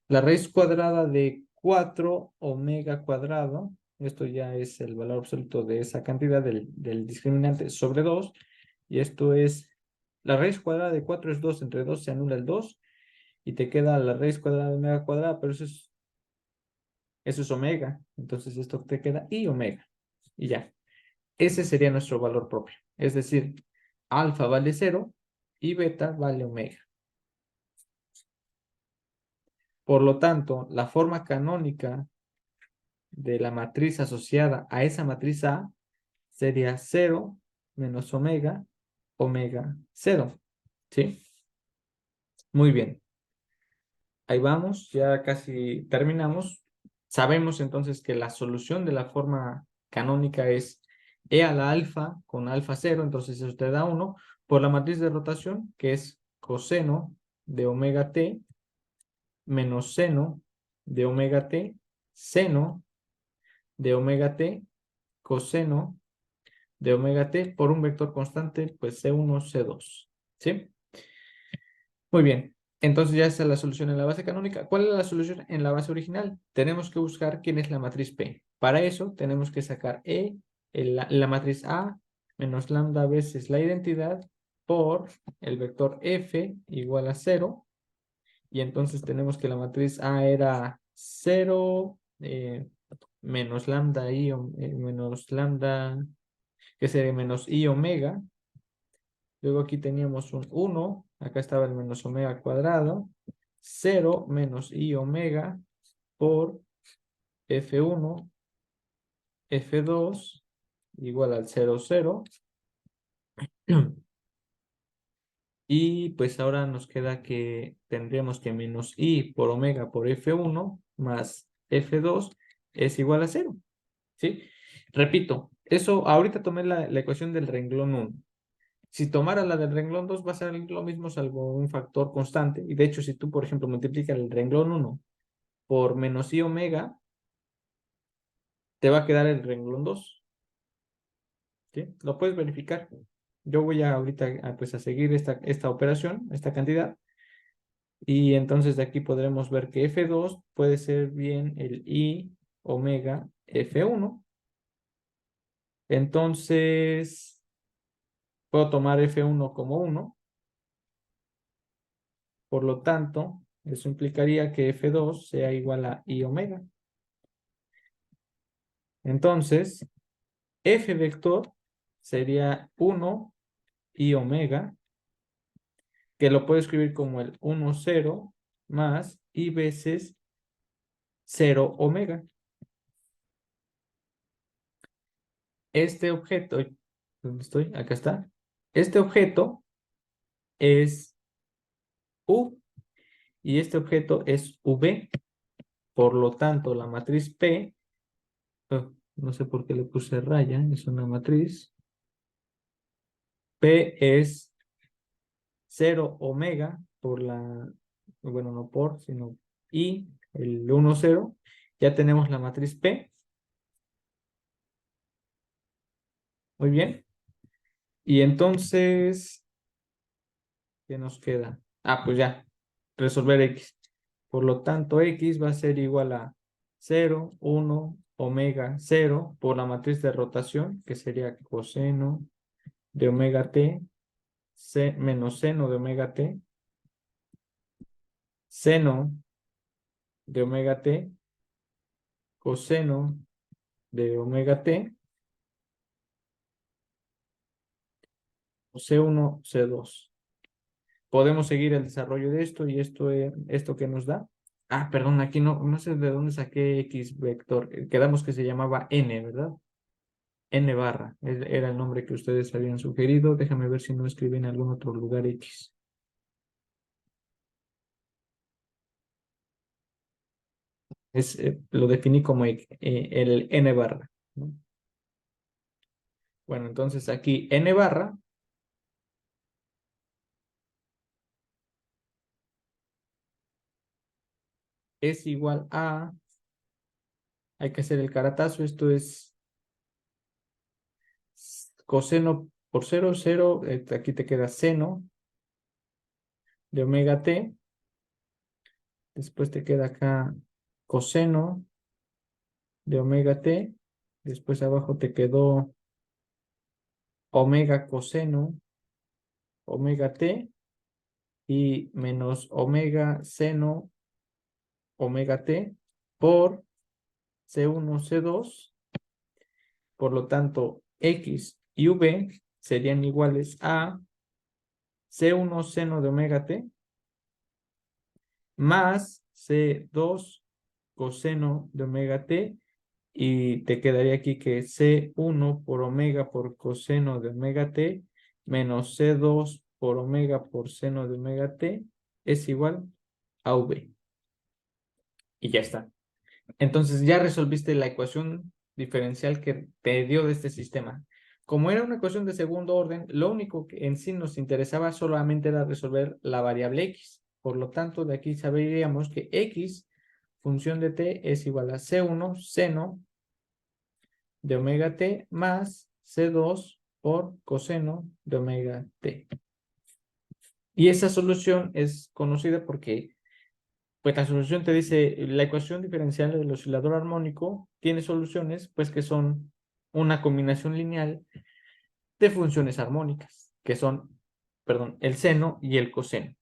la raíz cuadrada de 4 omega cuadrado, esto ya es el valor absoluto de esa cantidad del discriminante sobre 2, y esto es, la raíz cuadrada de 4 es 2, entre 2 se anula el 2, y te queda la raíz cuadrada de omega cuadrada, pero eso es omega, entonces esto te queda i omega, y ya. Ese sería nuestro valor propio, es decir, alfa vale 0 y beta vale omega. Por lo tanto, la forma canónica de la matriz asociada a esa matriz A sería 0 menos omega, omega 0. ¿Sí? Muy bien. Ahí vamos, ya casi terminamos. Sabemos entonces que la solución de la forma canónica es e a la alfa con alfa 0, entonces eso te da 1, por la matriz de rotación, que es coseno de omega t menos seno de omega t, seno de omega t, coseno de omega t por un vector constante, pues C1, C2. ¿Sí? Muy bien. Entonces ya está la solución en la base canónica. ¿Cuál es la solución en la base original? Tenemos que buscar quién es la matriz P. Para eso tenemos que sacar la matriz A menos lambda veces la identidad por el vector F igual a 0. Y entonces tenemos que la matriz A era 0 menos lambda i, menos lambda, que sería menos i omega. Luego aquí teníamos un 1, acá estaba el menos omega cuadrado, 0 menos i omega por F1, F2 igual al 0, 0. Y pues ahora nos queda que tendríamos que menos i por omega por F1 más F2 es igual a 0. ¿Sí? Repito, eso ahorita tomé la ecuación del renglón 1. Si tomara la del renglón 2 va a ser lo mismo salvo un factor constante. Y de hecho, si tú, por ejemplo, multiplicas el renglón 1 por menos i omega, te va a quedar el renglón 2. ¿Sí? Lo puedes verificar. Yo voy ahorita pues, a seguir esta operación, esta cantidad. Y entonces de aquí podremos ver que F2 puede ser bien el i omega F1. Entonces, puedo tomar F1 como 1. Por lo tanto, eso implicaría que F2 sea igual a I omega. Entonces, F vector sería 1 I omega, que lo puedo escribir como el 1, 0 más I veces 0 omega. Este objeto, ¿dónde estoy? Acá está. Este objeto es U y este objeto es V. Por lo tanto, la matriz P, no sé por qué le puse raya, es una matriz. P es 0 omega por bueno, no por, sino I, el 1, 0. Ya tenemos la matriz P. Muy bien. Y entonces, ¿qué nos queda? Ah, pues ya, resolver X. Por lo tanto, X va a ser igual a 0, 1, omega 0 por la matriz de rotación, que sería coseno de omega t, menos seno de omega t, seno de omega t, coseno de omega t, C1, C2. Podemos seguir el desarrollo de esto y esto que nos da. Ah, perdón, aquí no sé de dónde saqué X vector. Quedamos que se llamaba N, ¿verdad? N barra. Era el nombre que ustedes habían sugerido. Déjame ver si no escribí en algún otro lugar X. Lo definí como el N barra, ¿no? Bueno, entonces aquí N barra es igual a, hay que hacer el caratazo, esto es coseno por 0, 0, aquí te queda seno de omega t, después te queda acá coseno de omega t, después abajo te quedó omega coseno omega t y menos omega seno omega t por C1, C2. Por lo tanto, X y V serían iguales a C1 seno de omega t más C2 coseno de omega t y te quedaría aquí que C1 por omega por coseno de omega t menos C2 por omega por seno de omega t es igual a V. Y ya está. Entonces ya resolviste la ecuación diferencial que te dio de este sistema. Como era una ecuación de segundo orden, lo único que en sí nos interesaba solamente era resolver la variable x. Por lo tanto, de aquí sabríamos que x, función de t, es igual a c1 seno de omega t más c2 por coseno de omega t. Y esa solución es conocida porque, pues la solución te dice, la ecuación diferencial del oscilador armónico tiene soluciones, pues que son una combinación lineal de funciones armónicas, que son, perdón, el seno y el coseno.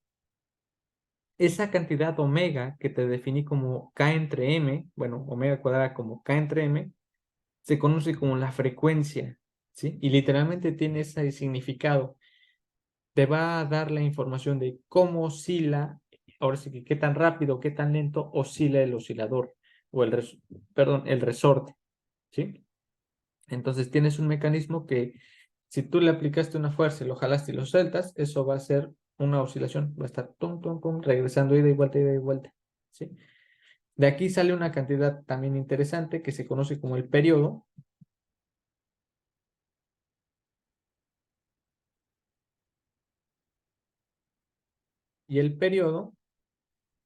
Esa cantidad omega que te definí como K entre M, bueno, omega cuadrada como K entre M, se conoce como la frecuencia, ¿sí? Y literalmente tiene ese significado. Te va a dar la información de cómo oscila, ahora sí que qué tan rápido, qué tan lento oscila el oscilador, o perdón, el resorte, ¿sí? Entonces tienes un mecanismo que si tú le aplicaste una fuerza y lo jalaste y lo sueltas, eso va a ser una oscilación, va a estar tum, tum, tum, regresando ida y vuelta, ¿sí? De aquí sale una cantidad también interesante que se conoce como el periodo. Y el periodo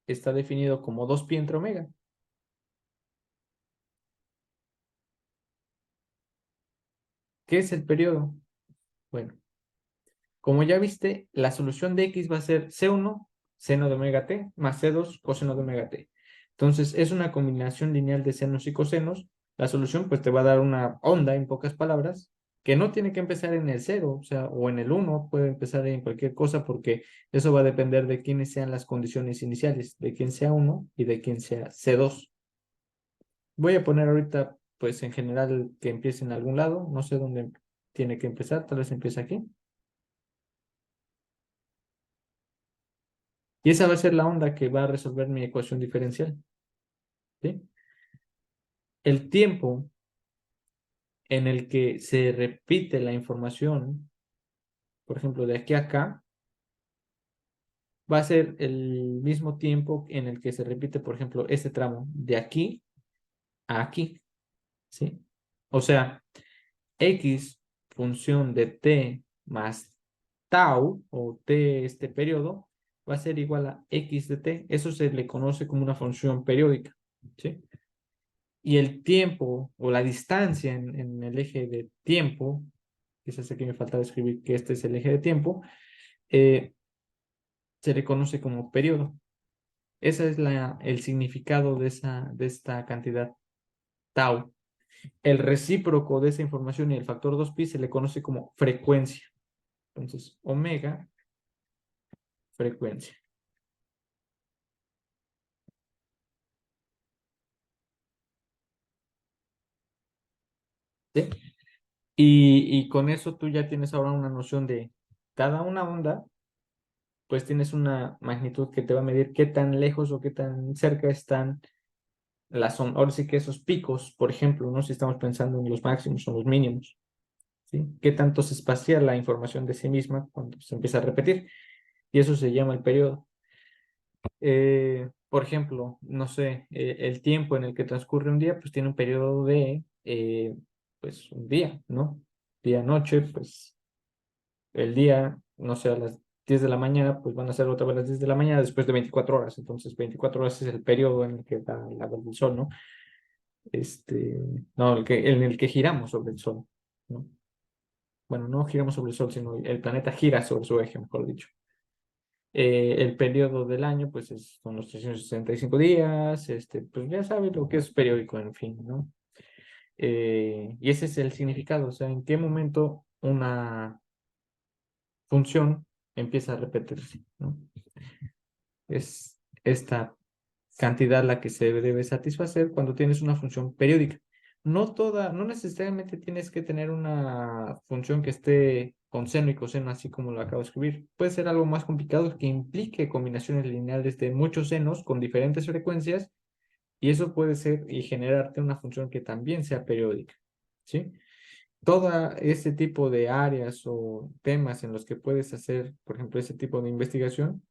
está definido como 2pi entre omega. ¿Qué es el periodo? Bueno, como ya viste, la solución de x va a ser C1, seno de omega t, más C2, coseno de omega t. Entonces, es una combinación lineal de senos y cosenos. La solución, pues, te va a dar una onda, en pocas palabras, que no tiene que empezar en el 0, o sea, o en el 1, puede empezar en cualquier cosa, porque eso va a depender de quiénes sean las condiciones iniciales, de quién sea 1 y de quién sea C2. Voy a poner ahorita, pues, en general, que empiece en algún lado. No sé dónde tiene que empezar, tal vez empiece aquí. Y esa va a ser la onda que va a resolver mi ecuación diferencial, ¿sí? El tiempo en el que se repite la información, por ejemplo, de aquí a acá, va a ser el mismo tiempo en el que se repite, por ejemplo, este tramo de aquí a aquí, ¿sí? O sea, x función de t más tau, o t este periodo, va a ser igual a x de t. Eso se le conoce como una función periódica, ¿sí? Y el tiempo o la distancia en el eje de tiempo, quizás aquí me falta escribir que este es el eje de tiempo, eh, se le conoce como periodo. Ese es el significado de esta cantidad tau. El recíproco de esa información y el factor 2pi se le conoce como frecuencia. Entonces, omega, frecuencia. ¿Sí? Y con eso tú ya tienes ahora una noción de cada una onda, pues tienes una magnitud que te va a medir qué tan lejos o qué tan cerca están ahora sí que esos picos, por ejemplo, ¿no? Si estamos pensando en los máximos o los mínimos, ¿sí? ¿Qué tanto se espacia la información de sí misma cuando se empieza a repetir? Y eso se llama el periodo. Por ejemplo, no sé, el tiempo en el que transcurre un día, pues tiene un periodo de, pues, un día, ¿no? Día-noche, pues el día, no sé, a las 10 de la mañana, pues van a ser otra vez las 10 de la mañana después de 24 horas. Entonces, 24 horas es el periodo en el que da la luz del sol, ¿no? No, en el que giramos sobre el sol, ¿no? Bueno, no giramos sobre el sol, sino el planeta gira sobre su eje, mejor dicho. El periodo del año, pues son los 365 días, pues ya sabes lo que es periódico, en fin, ¿no? Y ese es el significado, o sea, en qué momento una función empieza a repetirse, ¿no? Es esta cantidad la que se debe satisfacer cuando tienes una función periódica. No necesariamente tienes que tener una función que esté con seno y coseno, así como lo acabo de escribir. Puede ser algo más complicado que implique combinaciones lineales de muchos senos con diferentes frecuencias, y eso puede ser y generarte una función que también sea periódica, ¿sí? Todo ese tipo de áreas o temas en los que puedes hacer, por ejemplo, ese tipo de investigación,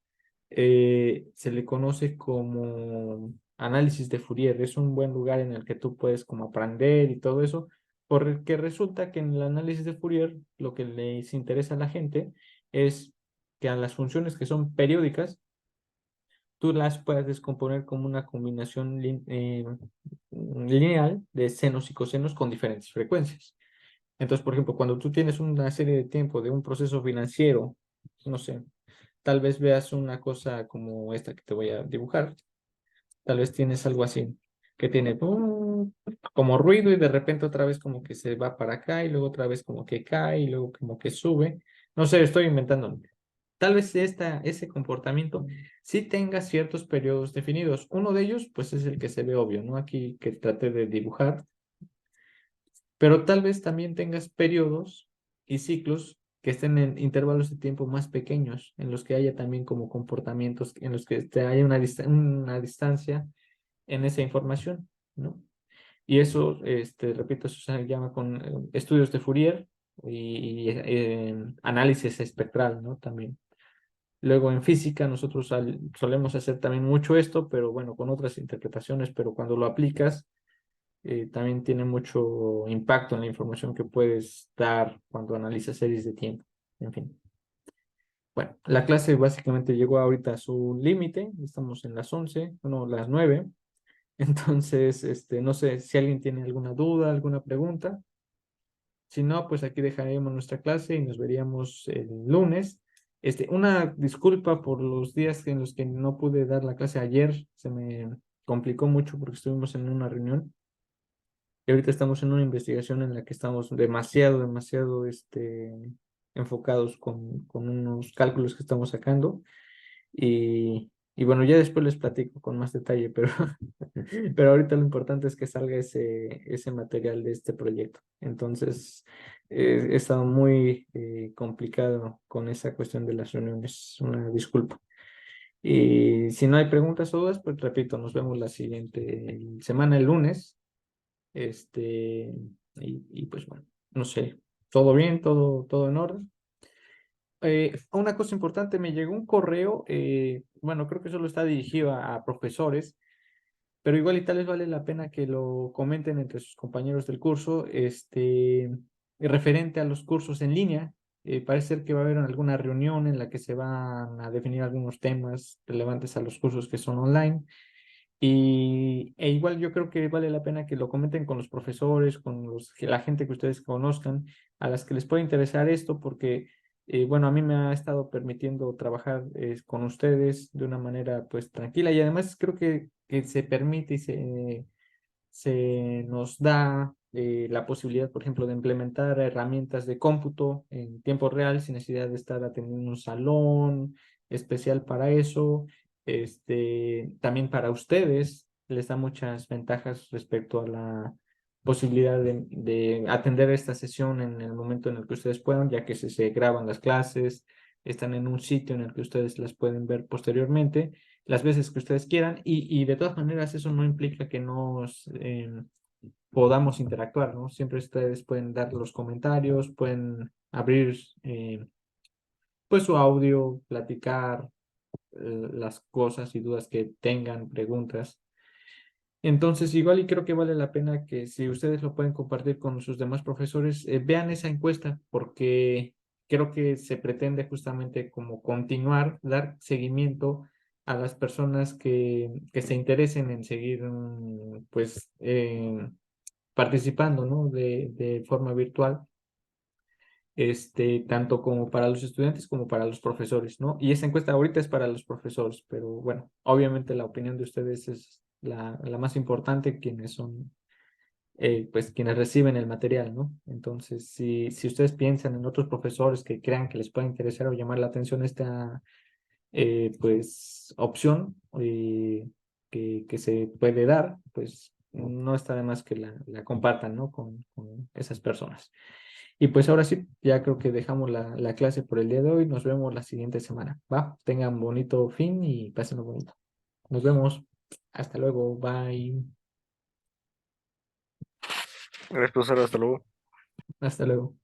se le conoce como análisis de Fourier. Es un buen lugar en el que tú puedes como aprender y todo eso, porque resulta que en el análisis de Fourier lo que les interesa a la gente es que a las funciones que son periódicas, tú las puedas descomponer como una combinación lineal de senos y cosenos con diferentes frecuencias. Entonces, por ejemplo, cuando tú tienes una serie de tiempo de un proceso financiero, no sé, tal vez veas una cosa como esta que te voy a dibujar. Tal vez tienes algo así, que tiene como ruido y de repente otra vez como que se va para acá y luego otra vez como que cae y luego como que sube. No sé, estoy inventando. Tal vez ese comportamiento sí tenga ciertos periodos definidos. Uno de ellos, pues es el que se ve obvio, ¿no? Aquí que traté de dibujar, pero tal vez también tengas periodos y ciclos que estén en intervalos de tiempo más pequeños, en los que haya también como comportamientos, en los que te haya una distancia en esa información, ¿no? Y eso, repito, eso se llama con estudios de Fourier y, análisis espectral, ¿no? También. Luego en física nosotros solemos hacer también mucho esto, pero bueno, con otras interpretaciones, pero cuando lo aplicas, también tiene mucho impacto en la información que puedes dar cuando analizas series de tiempo. En fin. Bueno, la clase básicamente llegó ahorita a su límite, estamos en las 11, bueno, las 9. Entonces, no sé si alguien tiene alguna duda, alguna pregunta. Si no, pues aquí dejaremos nuestra clase y nos veríamos el lunes. Una disculpa por los días en los que no pude dar la clase ayer. Se me complicó mucho porque estuvimos en una reunión y ahorita estamos en una investigación en la que estamos demasiado, enfocados con unos cálculos que estamos sacando. Y bueno, ya después les platico con más detalle, pero, pero ahorita lo importante es que salga ese material de este proyecto. Entonces, he estado muy complicado con esa cuestión de las reuniones. Una disculpa. Y si no hay preguntas o dudas, pues repito, nos vemos la siguiente semana, el lunes. Este, y pues bueno, no sé, todo bien, todo en orden. Una cosa importante, me llegó un correo, bueno, creo que solo está dirigido a profesores, pero igual y tal vez vale la pena que lo comenten entre sus compañeros del curso, referente a los cursos en línea. Parece ser que va a haber alguna reunión en la que se van a definir algunos temas relevantes a los cursos que son online. Igual yo creo que vale la pena que lo comenten con los profesores, con la gente que ustedes conozcan, a las que les puede interesar esto, porque, bueno, a mí me ha estado permitiendo trabajar con ustedes de una manera, pues, tranquila y además creo que se permite y se nos da la posibilidad, por ejemplo, de implementar herramientas de cómputo en tiempo real sin necesidad de estar atendiendo un salón especial para eso. También para ustedes les da muchas ventajas respecto a la posibilidad de atender esta sesión en el momento en el que ustedes puedan, ya que se graban las clases, están en un sitio en el que ustedes las pueden ver posteriormente las veces que ustedes quieran y de todas maneras eso no implica que nos podamos interactuar, ¿no? Siempre ustedes pueden dar los comentarios, pueden abrir pues su audio, platicar las cosas y dudas que tengan, preguntas. Entonces, igual y creo que vale la pena que si ustedes lo pueden compartir con sus demás profesores, vean esa encuesta porque creo que se pretende justamente como continuar, dar seguimiento a las personas que se interesen en seguir, pues, participando, ¿no? De forma virtual, tanto como para los estudiantes como para los profesores, ¿no? Y esa encuesta ahorita es para los profesores, pero bueno, obviamente la opinión de ustedes es la más importante, quienes son, pues, quienes reciben el material, ¿no? Entonces, si ustedes piensan en otros profesores que crean que les puede interesar o llamar la atención esta, pues, opción que se puede dar, pues, no está de más que la compartan, ¿no? Con esas personas. Y pues ahora sí, ya creo que dejamos la clase por el día de hoy. Nos vemos la siguiente semana. Va, tengan bonito fin y pásenlo bonito. Nos vemos. Hasta luego. Bye. Gracias, profesor. Hasta luego. Hasta luego.